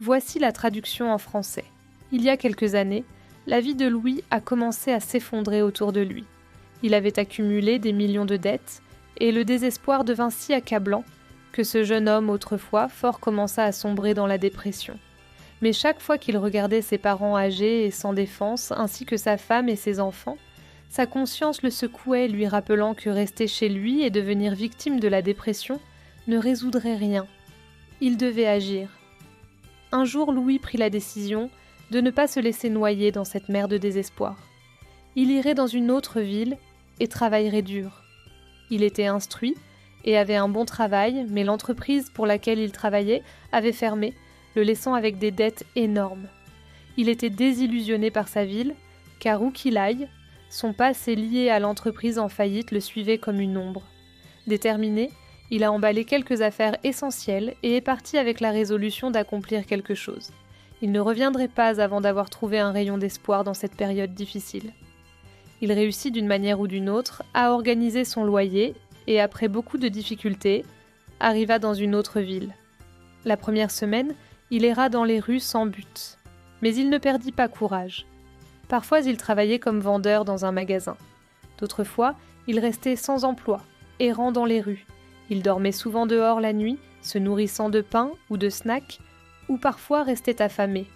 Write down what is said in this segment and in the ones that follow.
Voici la traduction en français. Il y a quelques années, la vie de Louis a commencé à s'effondrer autour de lui. Il avait accumulé des millions de dettes, et le désespoir devint si accablant que ce jeune homme autrefois fort commença à sombrer dans la dépression. Mais chaque fois qu'il regardait ses parents âgés et sans défense, ainsi que sa femme et ses enfants, sa conscience le secouait, lui rappelant que rester chez lui et devenir victime de la dépression ne résoudrait rien. Il devait agir. Un jour, Louis prit la décision de ne pas se laisser noyer dans cette mer de désespoir. Il irait dans une autre ville et travaillerait dur. Il était instruit et avait un bon travail, mais l'entreprise pour laquelle il travaillait avait fermé, le laissant avec des dettes énormes. Il était désillusionné par sa ville, car où qu'il aille, son passé lié à l'entreprise en faillite le suivait comme une ombre. Déterminé, il a emballé quelques affaires essentielles et est parti avec la résolution d'accomplir quelque chose. Il ne reviendrait pas avant d'avoir trouvé un rayon d'espoir dans cette période difficile. Il réussit d'une manière ou d'une autre à organiser son loyer et après beaucoup de difficultés, arriva dans une autre ville. La première semaine, il erra dans les rues sans but. Mais il ne perdit pas courage. Parfois, il travaillait comme vendeur dans un magasin. D'autres fois, il restait sans emploi, errant dans les rues. Il dormait souvent dehors la nuit, se nourrissant de pain ou de snacks, ou parfois restait affamé.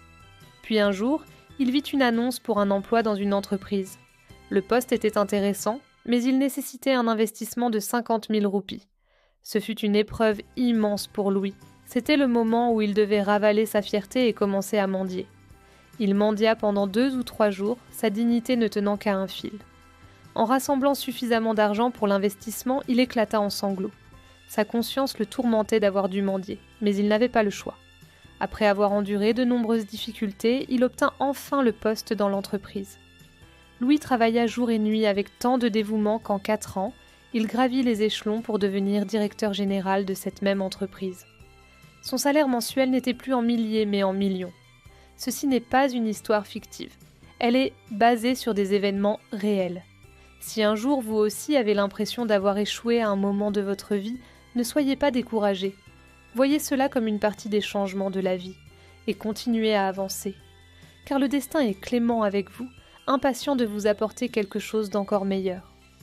Puis un jour, il vit une annonce pour un emploi dans une entreprise. Le poste était intéressant, mais il nécessitait un investissement de 50 000 roupies. Ce fut une épreuve immense pour Louis. C'était le moment où il devait ravaler sa fierté et commencer à mendier. Il mendia pendant 2 ou 3 jours, sa dignité ne tenant qu'à un fil. En rassemblant suffisamment d'argent pour l'investissement, il éclata en sanglots. Sa conscience le tourmentait d'avoir dû mendier, mais il n'avait pas le choix. Après avoir enduré de nombreuses difficultés, il obtint enfin le poste dans l'entreprise. Louis travailla jour et nuit avec tant de dévouement qu'en 4 ans, il gravit les échelons pour devenir directeur général de cette même entreprise. Son salaire mensuel n'était plus en milliers mais en millions. Ceci n'est pas une histoire fictive. Elle est basée sur des événements réels. Si un jour vous aussi avez l'impression d'avoir échoué à un moment de votre vie, ne soyez pas découragés. Voyez cela comme une partie des changements de la vie et continuez à avancer. Car le destin est clément avec vous, impatient de vous apporter quelque chose d'encore meilleur.